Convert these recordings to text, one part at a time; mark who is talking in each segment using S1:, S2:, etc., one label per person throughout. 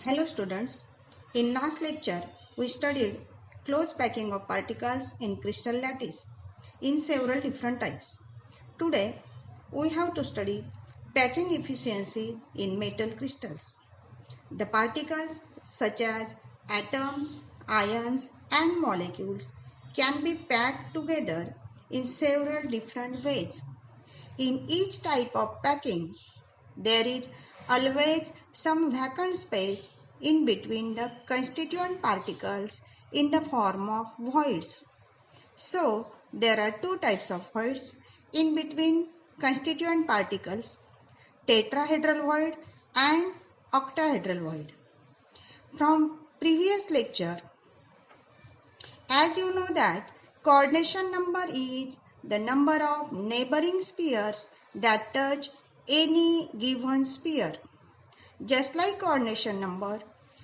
S1: Hello students, in last lecture we studied close packing of particles in crystal lattice in several different types. Today we have to study packing efficiency in metal crystals. The particles such as atoms, ions and molecules can be packed together in several different ways. In each type of packing, there is always some vacant space in between the constituent particles in the form of voids. So, there are two types of voids in between constituent particles, tetrahedral void and octahedral void. From previous lecture, as you know that coordination number is the number of neighboring spheres that touch any given sphere. Just like coordination number,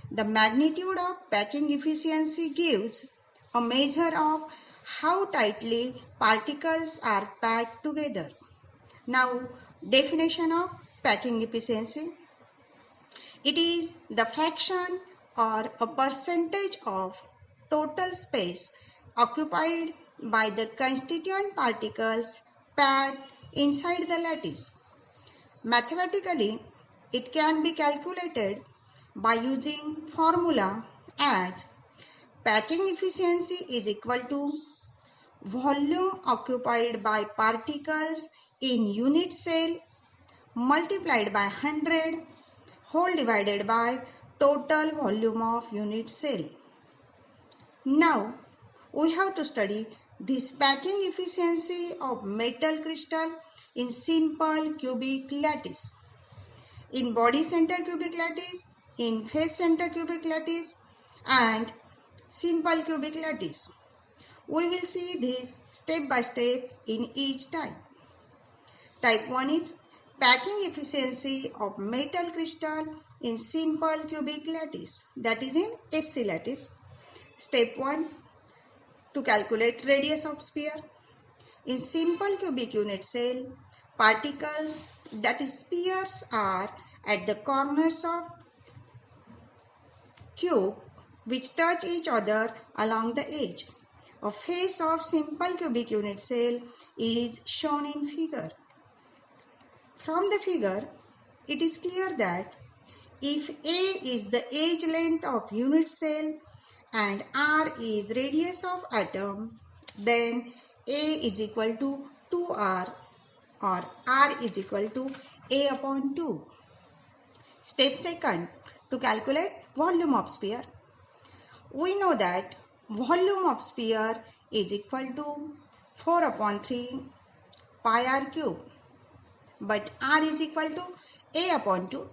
S1: the magnitude of packing efficiency gives a measure of how tightly particles are packed together. Now, definition of packing efficiency. It is the fraction or a percentage of total space occupied by the constituent particles packed inside the lattice. Mathematically, it can be calculated by using formula as packing efficiency is equal to volume occupied by particles in unit cell multiplied by 100 whole divided by total volume of unit cell. Now, we have to study this packing efficiency of metal crystal in simple cubic lattice. In body center cubic lattice, in face center cubic lattice and simple cubic lattice. We will see this step by step in each type. Type 1 is packing efficiency of metal crystal in simple cubic lattice, that is in SC lattice. Step 1, to calculate radius of sphere. In simple cubic unit cell, particles, that is spheres, are at the corners of cube which touch each other along the edge. A face of simple cubic unit cell is shown in figure. From the figure, it is clear that if A is the edge length of unit cell and R is radius of atom, then A is equal to 2R or R is equal to A upon 2. Step second, to calculate volume of sphere. We know that volume of sphere is equal to 4 upon 3 pi r cube, but r is equal to a upon 2.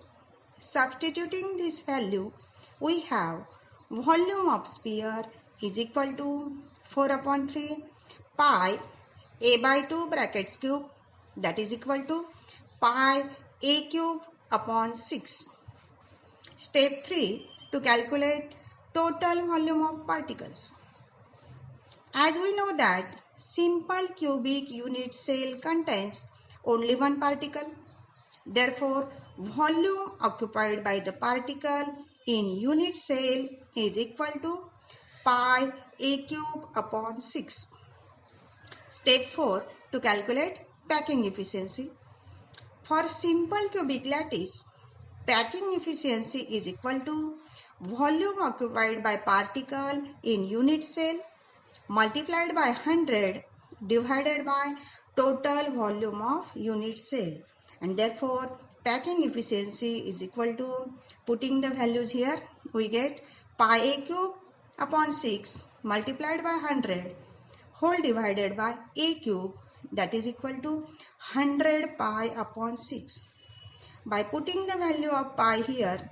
S1: Substituting this value, we have volume of sphere is equal to 4 upon 3 pi a by 2 brackets cube, that is equal to pi a cube upon 6. Step 3, to calculate total volume of particles. As we know that simple cubic unit cell contains only one particle, therefore volume occupied by the particle in unit cell is equal to pi a cube upon 6. Step 4, to calculate packing efficiency. For simple cubic lattice, packing efficiency is equal to volume occupied by particle in unit cell multiplied by 100 divided by total volume of unit cell, and therefore packing efficiency is equal to, putting the values here, we get pi a cube upon 6 multiplied by 100 whole divided by a cube, that is equal to 100 pi upon 6. By putting the value of pi here,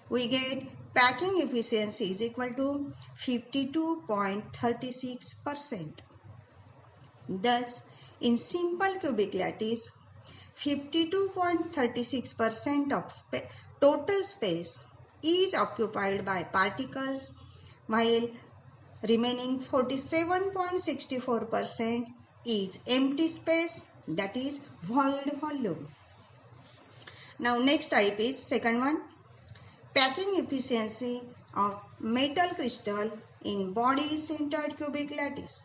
S1: we get packing efficiency is equal to 52.36%. Thus, in simple cubic lattice, 52.36% of total space is occupied by particles, while remaining 47.64% is empty space, that is void volume. Now next type is second one, packing efficiency of metal crystal in body-centered cubic lattice.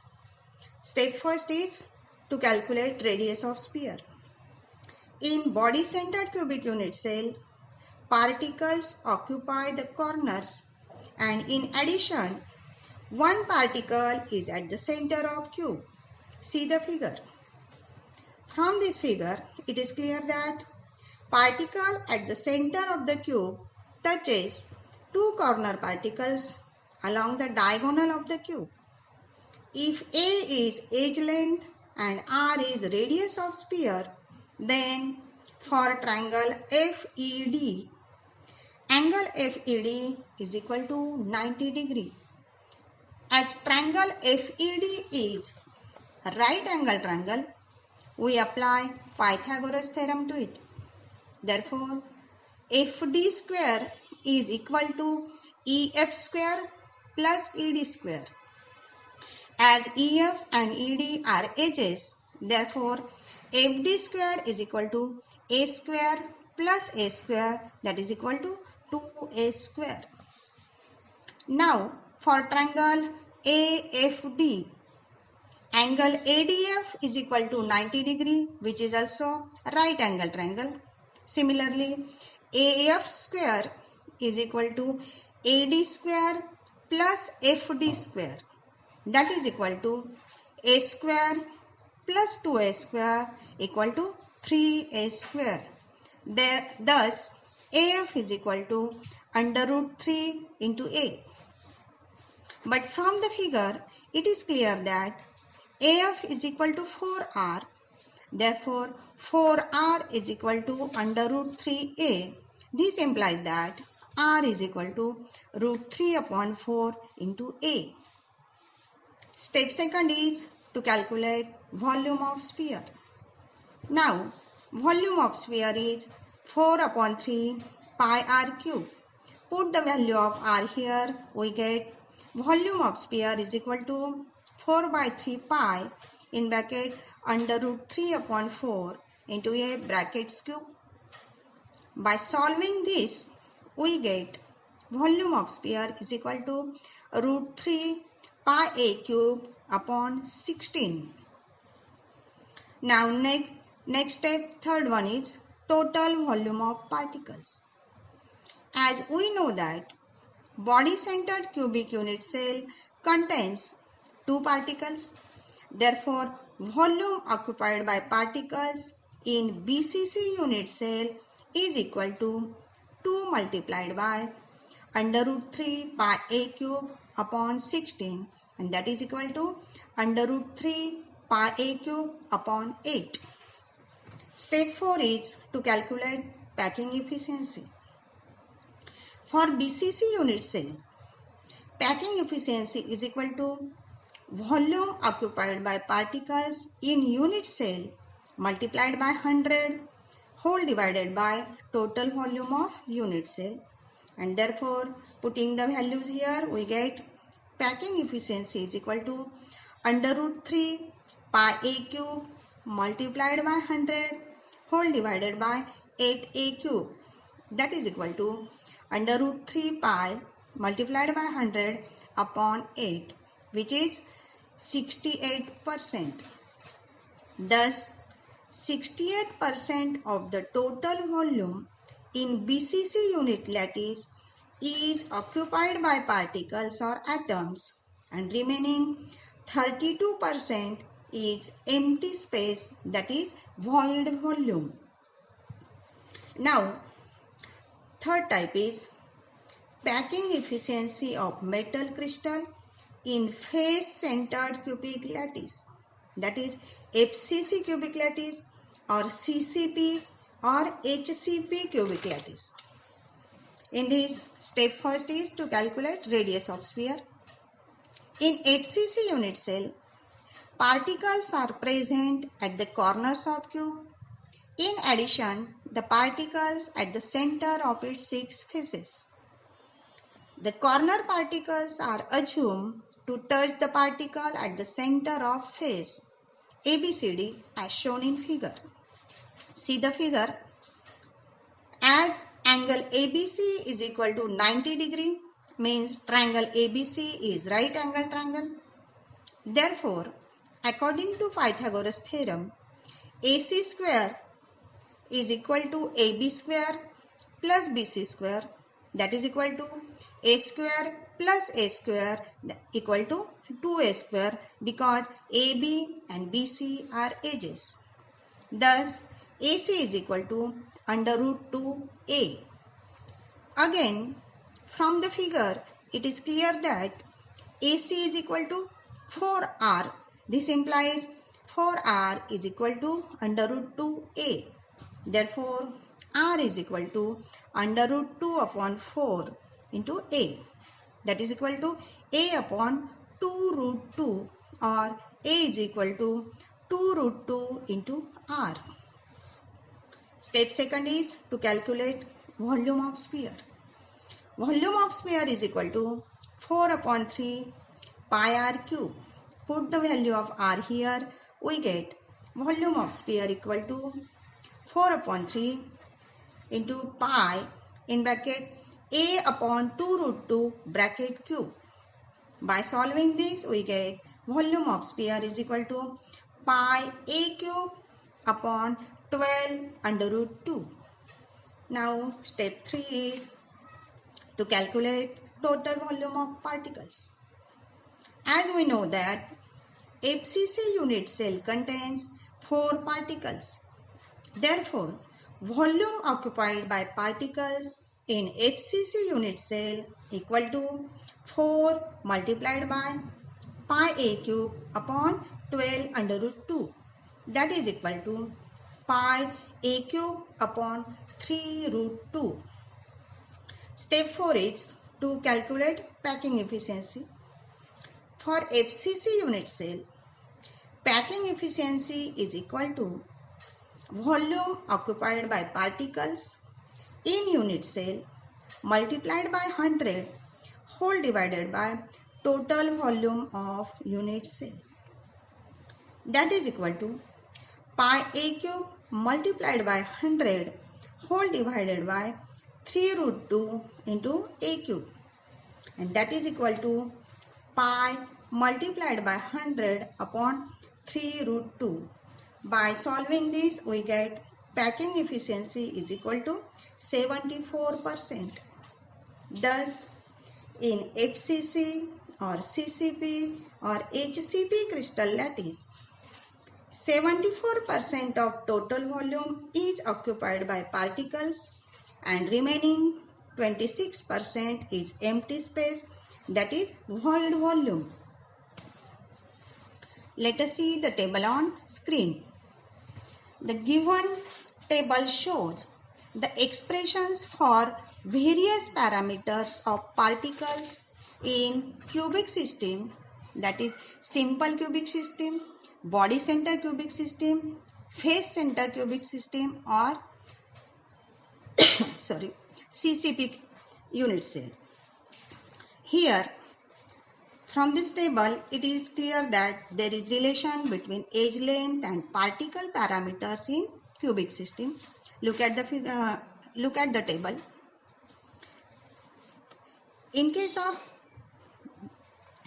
S1: Step first is to calculate radius of sphere. In body-centered cubic unit cell, particles occupy the corners, and in addition, one particle is at the center of cube. See the figure. From this figure, it is clear that particle at the center of the cube touches two corner particles along the diagonal of the cube. If A is edge length and R is radius of sphere, then for triangle FED, angle FED is equal to 90 degree. As triangle FED is a right angle triangle, we apply Pythagoras theorem to it. Therefore, FD square is equal to EF square plus ED square. As EF and ED are edges, therefore FD square is equal to A square plus A square, that is equal to 2A square. Now for triangle AFD, angle ADF is equal to 90 degree, which is also a right angle triangle. Similarly, AF square is equal to AD square plus FD square, that is equal to A square plus 2A square equal to 3A square. Thus, AF is equal to under root 3 into A. But from the figure, it is clear that AF is equal to 4R. Therefore, 4R is equal to under root 3A. This implies that R is equal to root 3 upon 4 into A. Step second is to calculate volume of sphere. Now, volume of sphere is 4 upon 3 pi r cube. Put the value of r here, we get volume of sphere is equal to 4 by 3 pi in bracket under root 3 upon 4 into a brackets cube. By solving this, we get volume of sphere is equal to root 3 pi a cube upon 16. Now next step, third one is total volume of particles. As we know that body-centered cubic unit cell contains two particles. Therefore, volume occupied by particles in BCC unit cell is equal to 2 multiplied by under root 3 pi a cube upon 16, and that is equal to under root 3 pi a cube upon 8. Step 4 is to calculate packing efficiency. For BCC unit cell, packing efficiency is equal to volume occupied by particles in unit cell multiplied by 100 whole divided by total volume of unit cell, and therefore putting the values here, we get packing efficiency is equal to under root 3 pi a cube multiplied by 100 whole divided by 8a cube, that is equal to under root 3 pi multiplied by 100 upon 8, which is 68%. Thus, 68% of the total volume in BCC unit lattice is occupied by particles or atoms, and remaining 32% is empty space, that is void volume. Now, third type is packing efficiency of metal crystal in face-centered cubic lattice, that is FCC cubic lattice or CCP or HCP cubic lattice. In this, step first is to calculate radius of sphere. In FCC unit cell, particles are present at the corners of cube. In addition, the particles at the center of its 6 faces. The corner particles are assumed to touch the particle at the center of face ABCD as shown in figure. See the figure. As angle ABC is equal to 90 degree, means triangle ABC is right angle triangle. Therefore, according to Pythagoras theorem, AC square is equal to AB square plus BC square, that is equal to A square plus A square equal to 2A square, because AB and BC are edges. Thus, AC is equal to under root 2A. Again, from the figure, it is clear that AC is equal to 4R. This implies 4R is equal to under root 2A. Therefore, R is equal to under root 2 upon 4 into A. That is equal to A upon 2 root 2, or A is equal to 2 root 2 into R. Step second is to calculate volume of sphere. Volume of sphere is equal to 4 upon 3 pi r cube. Put the value of r here, we get volume of sphere equal to 4 upon 3 into pi in bracket a upon 2 root 2 bracket cube. By solving this, we get volume of sphere is equal to pi a cube upon 12 under root 2. Now, step 3 is to calculate total volume of particles. As we know that FCC unit cell contains 4 particles. Therefore, volume occupied by particles in FCC unit cell equal to 4 multiplied by pi a cube upon 12 under root 2. That is equal to pi a cube upon 3 root 2. Step 4 is to calculate packing efficiency. For FCC unit cell, packing efficiency is equal to volume occupied by particles in unit cell multiplied by 100 whole divided by total volume of unit cell. That is equal to pi a cube multiplied by 100 whole divided by 3 root 2 into a cube, and that is equal to pi multiplied by 100 upon 3 root 2. By solving this, we get packing efficiency is equal to 74%. Thus, in FCC or CCP or HCP crystal lattice, 74% of total volume is occupied by particles and remaining 26% is empty space, that is void volume. Let us see the table on screen. The given table shows the expressions for various parameters of particles in cubic system, that is simple cubic system, body center cubic system, face center cubic system, or CCP unit cell. Here, from this table, it is clear that there is relation between edge length and particle parameters in cubic system. Look at the table. In case of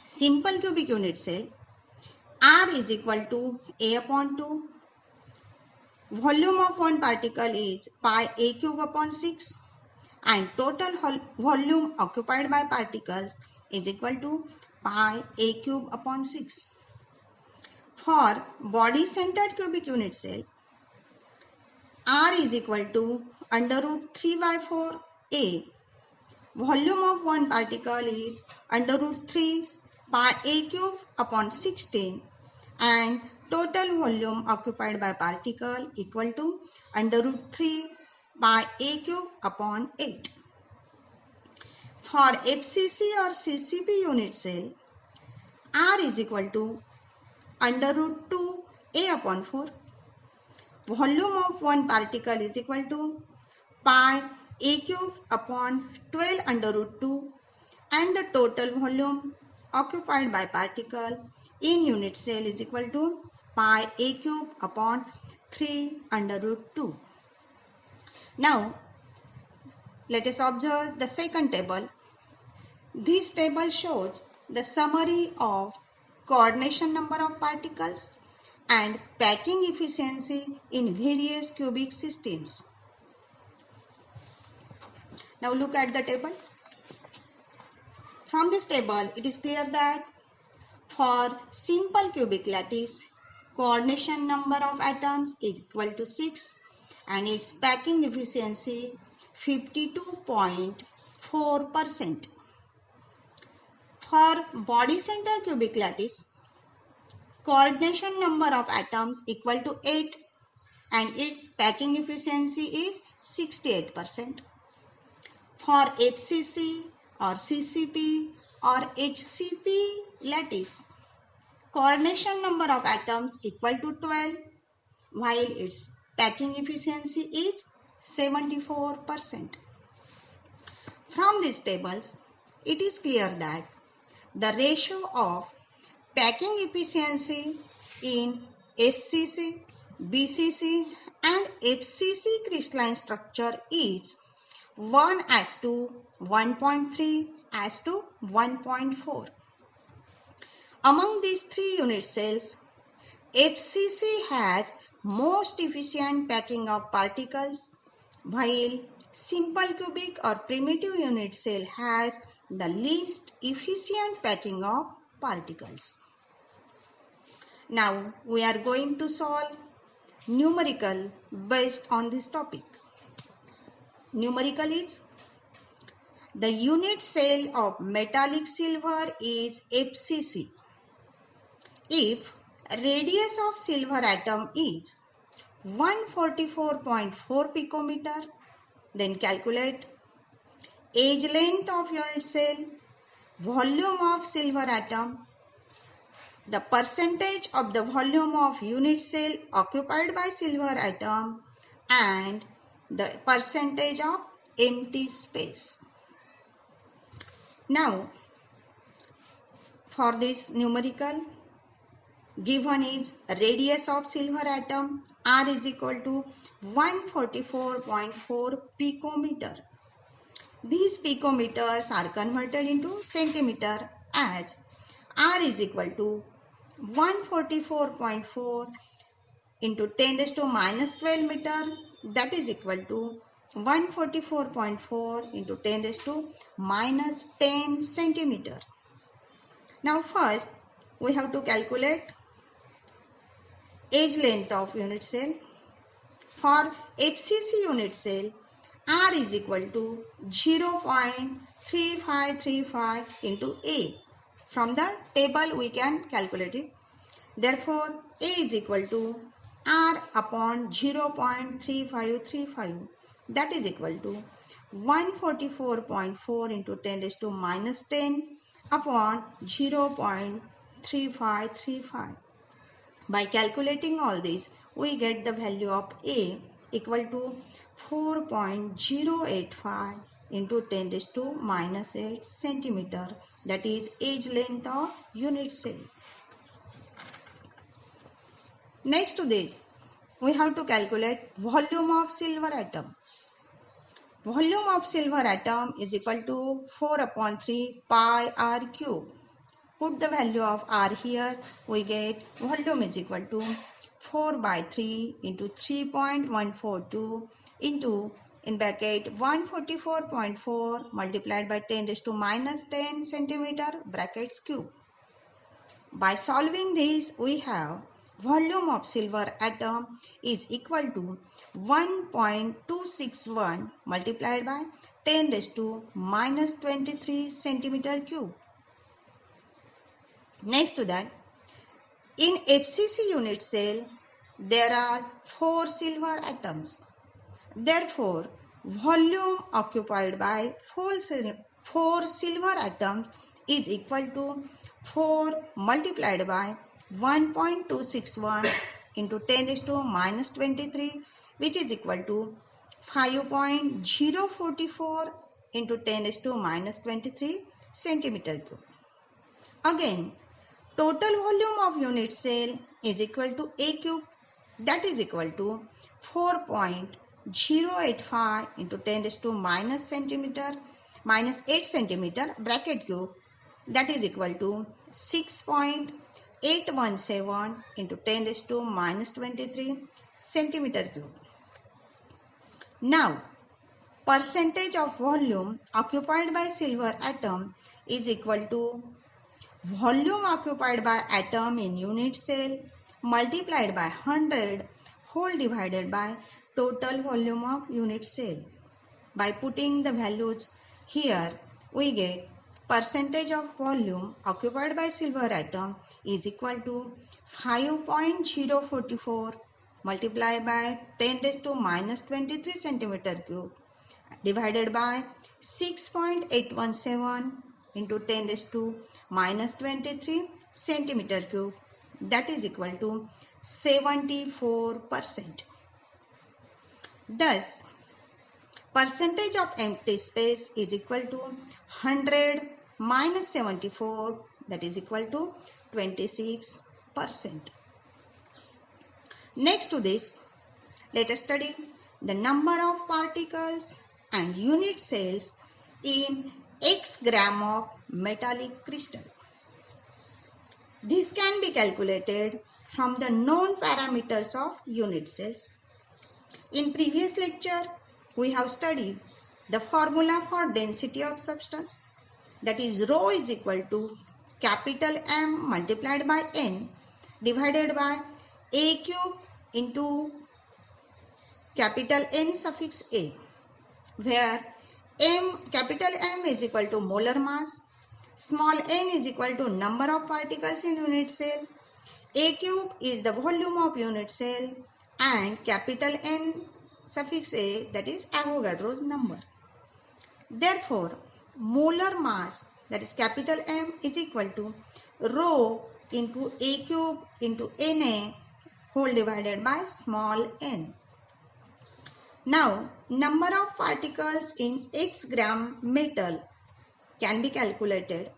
S1: simple cubic unit cell, R is equal to A upon 2. Volume of one particle is pi a cube upon 6, and total volume occupied by particles is equal to pi a cube upon 6. For body centered cubic unit cell, R is equal to under root 3 by 4 A. Volume of one particle is under root 3 pi a cube upon 16, and total volume occupied by particle equal to under root 3 pi a cube upon 8. For FCC or CCP unit cell, R is equal to under root 2 A upon 4. Volume of one particle is equal to pi a cube upon 12 under root 2, and the total volume occupied by particle in unit cell is equal to pi a cube upon 3 under root 2. Now, let us observe the second table. This table shows the summary of coordination number of particles and packing efficiency in various cubic systems. Now look at the table. From this table, it is clear that for simple cubic lattice, coordination number of atoms is equal to 6 and its packing efficiency 52.4%. For body center cubic lattice, coordination number of atoms equal to 8 and its packing efficiency is 68%. For FCC or CCP or HCP lattice, coordination number of atoms equal to 12 while its packing efficiency is 74%. From these tables, it is clear that the ratio of packing efficiency in SCC, BCC and FCC crystalline structure is 1:1.3:1.4. Among these three unit cells, FCC has most efficient packing of particles, while simple cubic or primitive unit cell has the least efficient packing of particles. Now we are going to solve numerical based on this topic. Numerical is the unit cell of metallic silver is FCC. If radius of silver atom is 144.4 picometer, then calculate edge length of unit cell, volume of silver atom, the percentage of the volume of unit cell occupied by silver atom, and the percentage of empty space. Now, for this numerical, given is radius of silver atom R is equal to 144.4 picometer. These picometers are converted into centimeter as R is equal to 144.4 into 10 raised to minus 12 meter, that is equal to 144.4 into 10 raised to minus 10 centimeter. Now first we have to calculate edge length of unit cell. For FCC unit cell, R is equal to 0.3535 into A. From the table we can calculate it. Therefore, A is equal to R upon 0.3535, that is equal to 144.4 into 10 raised to minus 10 upon 0.3535. By calculating all this, we get the value of A equal to 4.085 into 10 raised to minus 8 centimeter, that is edge length of unit cell. Next to this, we have to calculate volume of silver atom. Volume of silver atom is equal to 4 upon 3 pi r cube. Put the value of r here, we get volume is equal to 4 by 3 into 3.142 into in bracket 144.4 multiplied by 10 raised to minus 10 centimeter brackets cube. By solving this, we have volume of silver atom is equal to 1.261 multiplied by 10 raised to minus 23 centimeter cube. Next to that, in FCC unit cell, there are 4 silver atoms. Therefore, volume occupied by 4 silver atoms is equal to 4 multiplied by 1.261 into 10 raised to minus 23, which is equal to 5.044 into 10 raised to minus 23 centimeter cube. Again, total volume of unit cell is equal to A cube, that is equal to 4.044 0.085 into 10 raised to minus 8 centimeter bracket cube, that is equal to 6.817 into 10 raised to minus 23 centimeter cube. Now, percentage of volume occupied by silver atom is equal to volume occupied by atom in unit cell multiplied by 100 whole divided by total volume of unit cell. By putting the values here, we get percentage of volume occupied by silver atom is equal to 5.044 multiplied by 10 raised to minus 23 centimeter cube divided by 6.817 into 10 raised to minus 23 centimeter cube, that is equal to 74%. Thus, percentage of empty space is equal to 100 minus 74, that is equal to 26%. Next to this, let us study the number of particles and unit cells in X gram of metallic crystal. This can be calculated from the known parameters of unit cells. In previous lecture, we have studied the formula for density of substance, that is rho is equal to capital M multiplied by N divided by A cube into capital N suffix A, where capital M is equal to molar mass, small n is equal to number of particles in unit cell, A cube is the volume of unit cell, and capital N suffix A, that is Avogadro's number. Therefore, molar mass, that is capital M, is equal to rho into A cube into Na whole divided by small n. Now, number of particles in X gram metal can be calculated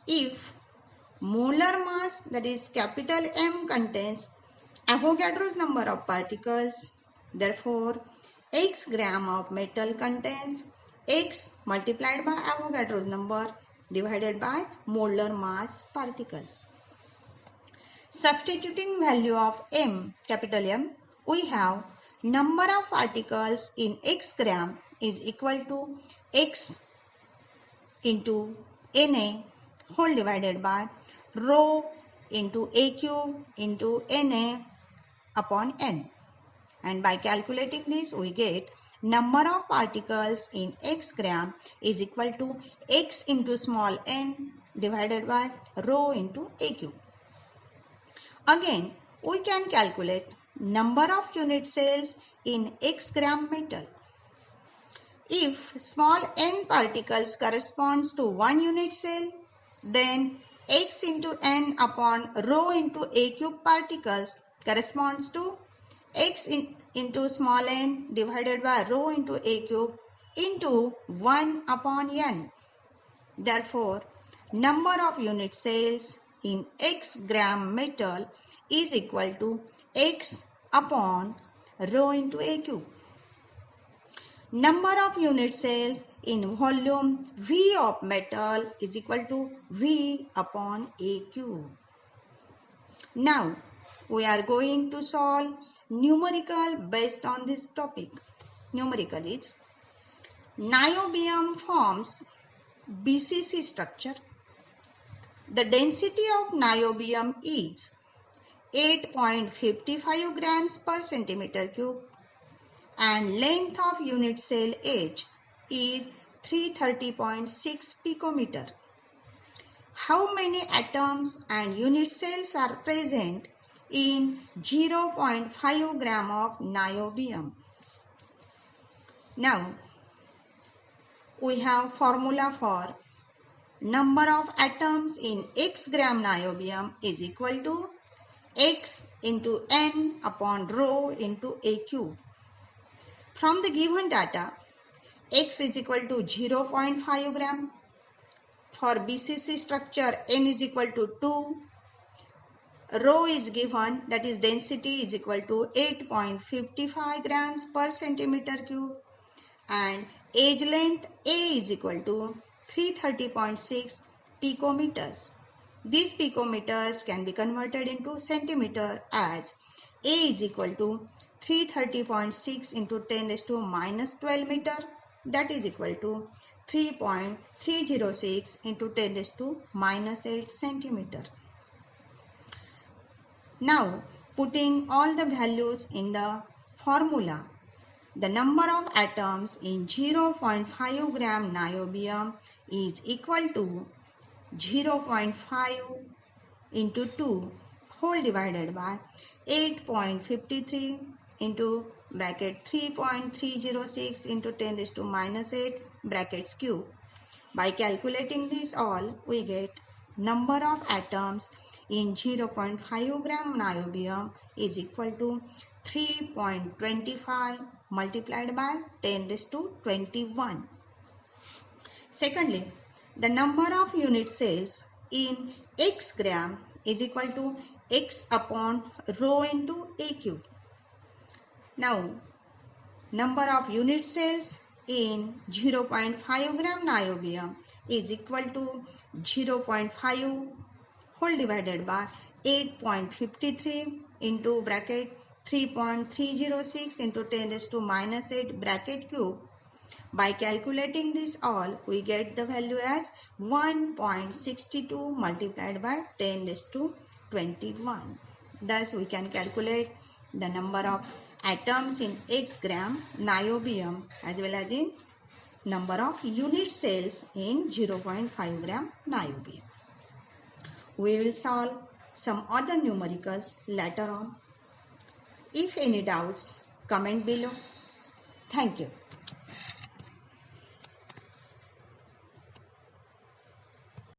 S1: if molar mass, that is capital M, contains Avogadro's number of particles. Therefore, X gram of metal contains X multiplied by Avogadro's number divided by molar mass particles. Substituting value of M, capital M, we have number of particles in X gram is equal to X into Na whole divided by rho into A cube into Na upon N. And by calculating this, we get number of particles in X gram is equal to X into small n divided by rho into A cube. Again, we can calculate number of unit cells in X gram metal. If small n particles corresponds to 1 unit cell, then X into n upon rho into A cube particles corresponds to X into small n divided by rho into A cube into 1 upon n. Therefore, number of unit cells in X gram metal is equal to X upon rho into A cube. Number of unit cells in volume V of metal is equal to V upon A cube. Now, we are going to solve numerical based on this topic. Numerical is niobium forms BCC structure. The density of niobium is 8.55 grams per centimeter cube and length of unit cell H is 330.6 picometer. How many atoms and unit cells are present in 0.5 gram of niobium? Now, we have formula for number of atoms in X gram niobium is equal to X into N upon rho into A cube. From the given data, X is equal to 0.5 gram. For BCC structure, N is equal to 2. Rho is given, that is density is equal to 8.55 grams per centimeter cube, and edge length A is equal to 330.6 picometers. These picometers can be converted into centimeter as A is equal to 330.6 into 10 raised to minus 12 meter, that is equal to 3.306 into 10 raised to minus 8 centimeter. Now, putting all the values in the formula, the number of atoms in 0.5 gram niobium is equal to 0.5 into 2 whole divided by 8.53 into bracket 3.306 into 10 raised to minus 8 brackets cube. By calculating this all, we get number of atoms in 0.5 gram niobium is equal to 3.25 multiplied by 10 raised to 21. Secondly, the number of unit cells in x gram is equal to x upon rho into a cube. Now, number of unit cells in 0.5 gram niobium is equal to 0.5 whole divided by 8.53 into bracket 3.306 into 10 raised to minus 8 bracket cube. By calculating this all, we get the value as 1.62 multiplied by 10 raised to 21. Thus, we can calculate the number of atoms in x gram niobium as well as in number of unit cells in 0.5 gram niobium. We will solve some other numericals later on. If any doubts, comment below. Thank you.